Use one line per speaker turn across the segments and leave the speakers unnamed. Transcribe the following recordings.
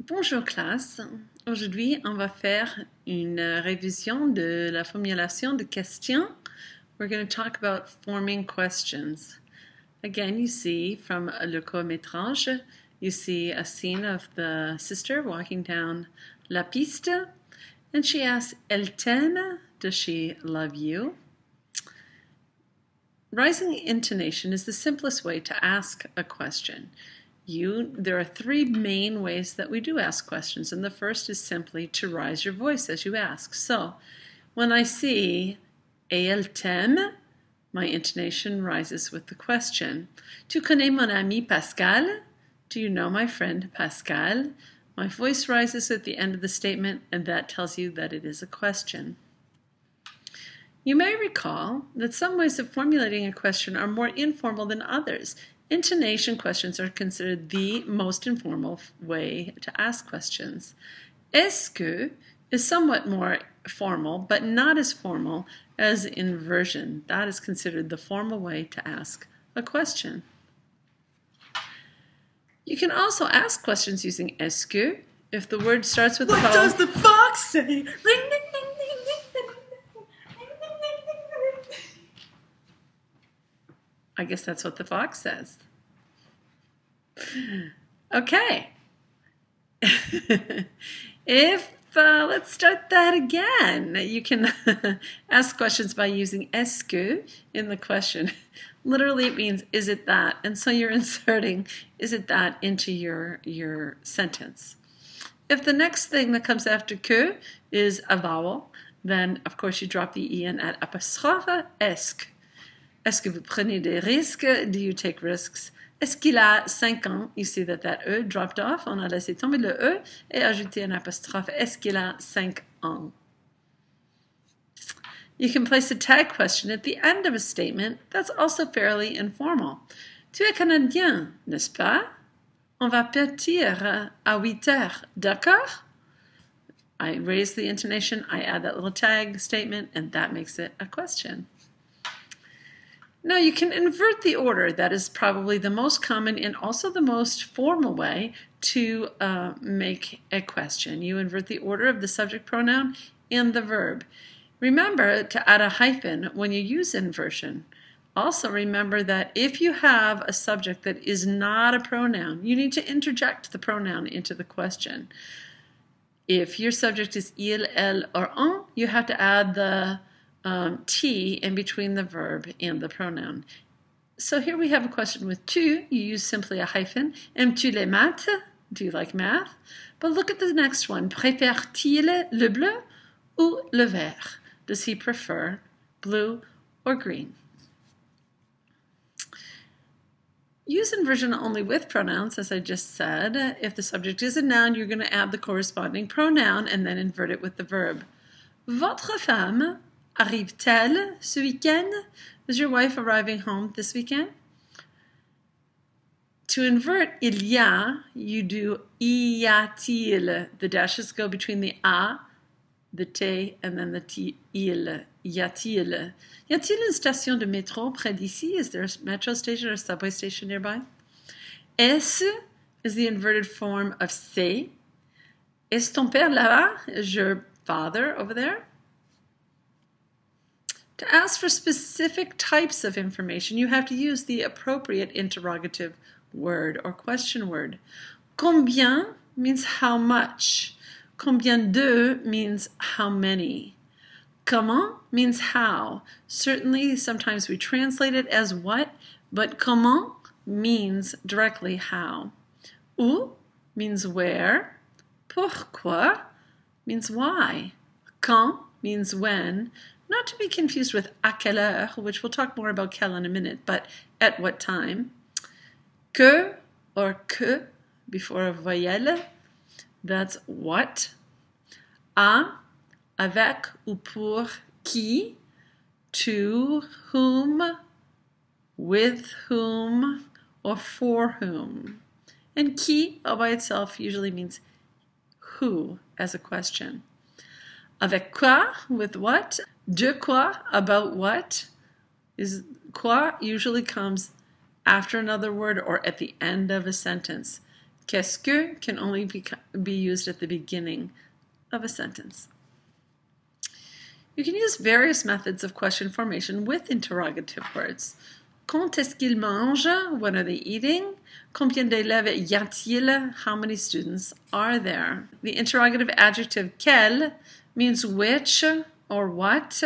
Bonjour classe. Aujourd'hui, on va faire une révision de la formulation de questions. We're going to talk about forming questions. Again, you see from Le Court-Métrage, you see a scene of the sister walking down la piste, and she asks, Elle t'aime? Does she love you? Rising intonation is the simplest way to ask a question. There are three main ways that we do ask questions, and the first is simply to rise your voice as you ask. So, when I see Et elle t'aime, my intonation rises with the question. Tu connais mon ami Pascal? Do you know my friend Pascal? My voice rises at the end of the statement, and that tells you that it is a question. You may recall that some ways of formulating a question are more informal than others. Intonation questions are considered the most informal way to ask questions. Est-ce que is somewhat more formal, but not as formal as inversion. That is considered the formal way to ask a question. You can also ask questions using est-ce que if the word starts with a vowel.
What does the fox say? Ring, ding, ding, ding, ding, ding.
I guess that's what the fox says. Okay. Let's start that again. You can ask questions by using est-ce que in the question. Literally it means, is it that? And so you're inserting, is it that, into your sentence. If the next thing that comes after que is a vowel, then of course you drop the en at apostrophe est-ce. Est-ce que vous prenez des risques? Do you take risks? Est-ce qu'il a 5 ans? You see that E dropped off. On a laissé tomber le E et ajouté un apostrophe. Est-ce qu'il a 5 ans? You can place a tag question at the end of a statement that's also fairly informal. Tu es Canadien, n'est-ce pas? On va partir à 8 heures, d'accord? I raise the intonation, I add that little tag statement, and that makes it a question. Now you can invert the order. That is probably the most common and also the most formal way to make a question. You invert the order of the subject pronoun and the verb. Remember to add a hyphen when you use inversion. Also remember that if you have a subject that is not a pronoun, you need to interject the pronoun into the question. If your subject is il, elle, or on, you have to add the T in between the verb and the pronoun. So here we have a question with tu. You use simply a hyphen. Aimes-tu les maths? Do you like math? But look at the next one. Préfère-t-il le bleu ou le vert? Does he prefer blue or green? Use inversion only with pronouns, as I just said. If the subject is a noun, you're going to add the corresponding pronoun and then invert it with the verb. Votre femme arrive-t-elle ce week-end? Is your wife arriving home this weekend? To invert il y a, you do y a-t-il. The dashes go between the a, the t, and then the t, il. Y a-t-il? Y a-t-il une station de métro près d'ici? Is there a metro station or a subway station nearby? Est-ce is the inverted form of c'est. Est ton père là-bas? Is your father over there? To ask for specific types of information, you have to use the appropriate interrogative word or question word. Combien means how much. Combien de means how many. Comment means how. Certainly, sometimes we translate it as what, but comment means directly how. Où means where. Pourquoi means why. Quand means when. Not to be confused with à quelle heure, which we'll talk more about quelle in a minute, but at what time. Que or que before a voyelle, that's what. À, avec ou pour qui, to whom, with whom, or for whom. And qui all by itself usually means who as a question. Avec quoi, with what. De quoi, about what. Quoi usually comes after another word or at the end of a sentence. Qu'est-ce que can only be used at the beginning of a sentence. You can use various methods of question formation with interrogative words. Quand est-ce qu'ils mangent? When are they eating? Combien d'élèves y a-t-il? How many students are there? The interrogative adjective quel means which or what.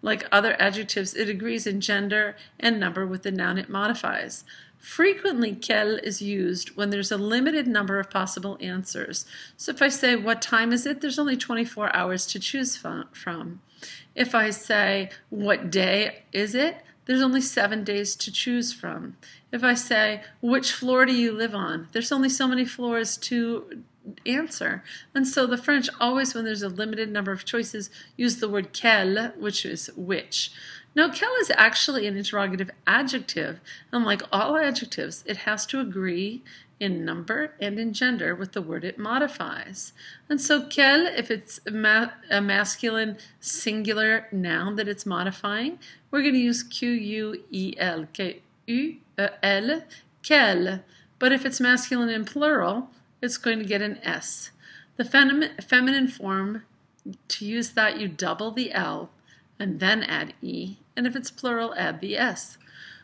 Like other adjectives, it agrees in gender and number with the noun it modifies. Frequently, quel is used when there's a limited number of possible answers. So if I say, what time is it? There's only 24 hours to choose from. If I say, what day is it? There's only 7 days to choose from. If I say, which floor do you live on? There's only so many floors to answer. And so the French always, when there's a limited number of choices, use the word quel, which is which. Now, quel is actually an interrogative adjective, and like all adjectives, it has to agree in number and in gender with the word it modifies. And so quel, if it's a masculine singular noun that it's modifying, we're going to use Q-U-E-L, K-U-E-L, quel. But if it's masculine and plural, it's going to get an S. The feminine form, to use that, you double the L and then add E. And if it's plural, add the S.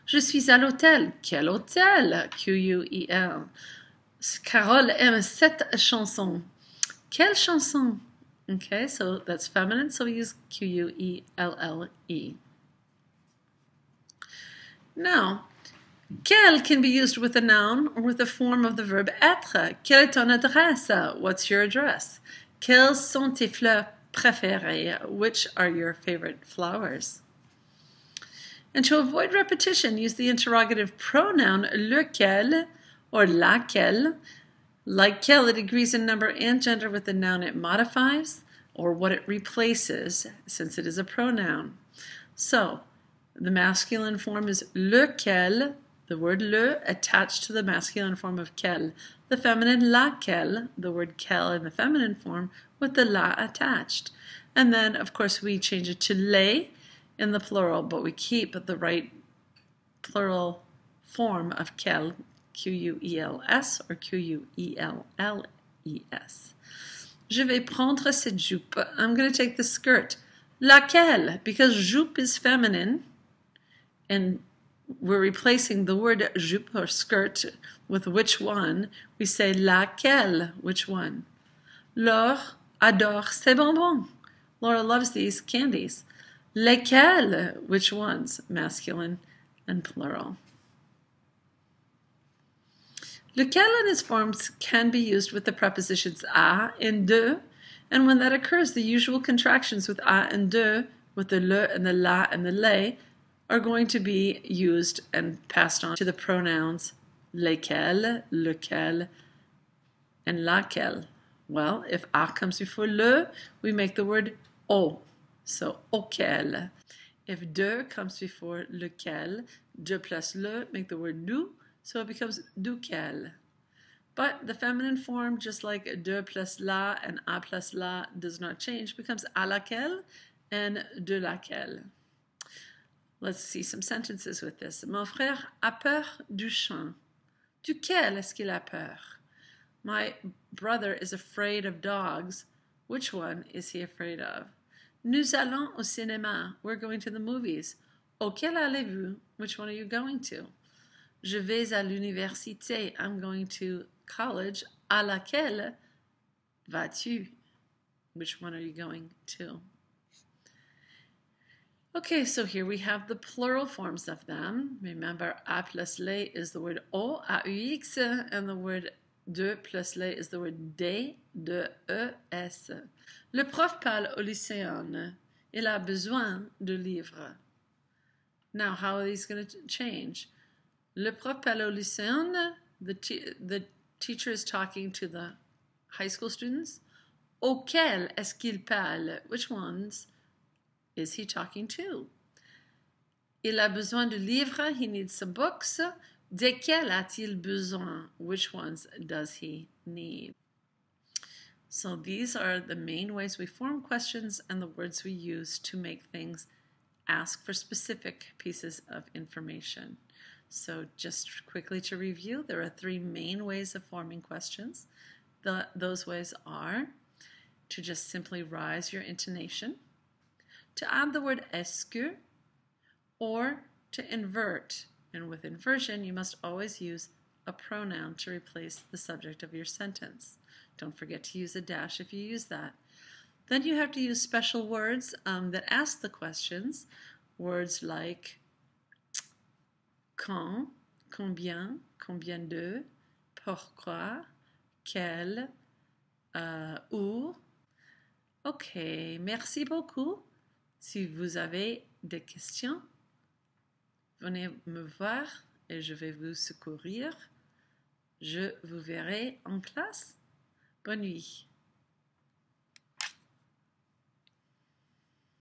Je suis à l'hôtel. Quel hôtel? Q-U-E-L. Carole aime cette chanson. Quelle chanson? Okay, so that's feminine, so we use Q-U-E-L-L-E. Now, quel can be used with a noun or with the form of the verb être. Quelle est ton adresse? What's your address? Quelles sont tes fleurs préférées? Which are your favorite flowers? And to avoid repetition, use the interrogative pronoun lequel or laquelle. Like quel, it agrees in number and gender with the noun it modifies or what it replaces, since it is a pronoun. So, the masculine form is lequel, the word le attached to the masculine form of quel. The feminine laquelle, the word quel in the feminine form with the la attached. And then, of course, we change it to les in the plural, but we keep the right plural form of quel, Q-U-E-L-S or Q-U-E-L-L-E-S. Je vais prendre cette jupe. I'm going to take the skirt. Laquelle? Because jupe is feminine, and we're replacing the word jupe or skirt with which one. We say laquelle, which one? Laure adore ces bonbons. Laura loves these candies. Lesquels, which ones? Masculine and plural. Lequel and its forms can be used with the prepositions a and de, and when that occurs, the usual contractions with a and de, with the le and the la and the les, are going to be used and passed on to the pronouns lesquels, lequel, and laquelle. Well, if a comes before le, we make the word au. So, auquel. If de comes before lequel, de plus le, make the word du, so it becomes duquel. But the feminine form, just like de plus la and a plus la, does not change, becomes à laquelle and de laquelle. Let's see some sentences with this. Mon frère a peur du chien. Duquel est-ce qu'il a peur? My brother is afraid of dogs. Which one is he afraid of? Nous allons au cinéma. We're going to the movies. Auquel allez-vous? Which one are you going to? Je vais à l'université. I'm going to college. À laquelle vas-tu? Which one are you going to? Okay, so here we have the plural forms of them. Remember, a plus les is the word au, a-u-x, and the word de plus les is the word de, de-e-s. Le prof parle au lycéen. Il a besoin de livres. Now, how are these going to change? Le prof parle au lycéen. The teacher is talking to the high school students. Auquel est-ce qu'il parle? Which ones is he talking to? Il a besoin de livres. He needs some books. Desquels a-t-il besoin? Which ones does he need? So these are the main ways we form questions and the words we use to make things ask for specific pieces of information. So just quickly to review, there are three main ways of forming questions. Those ways are to just simply rise your intonation, to add the word est-ce que, or to invert. And with inversion, you must always use a pronoun to replace the subject of your sentence. Don't forget to use a dash if you use that. Then you have to use special words that ask the questions. Words like quand, combien, combien de, pourquoi, quel, où. Ok, merci beaucoup. Si vous avez des questions, venez me voir et je vais vous secourir. Je vous verrai en classe. Bonne nuit.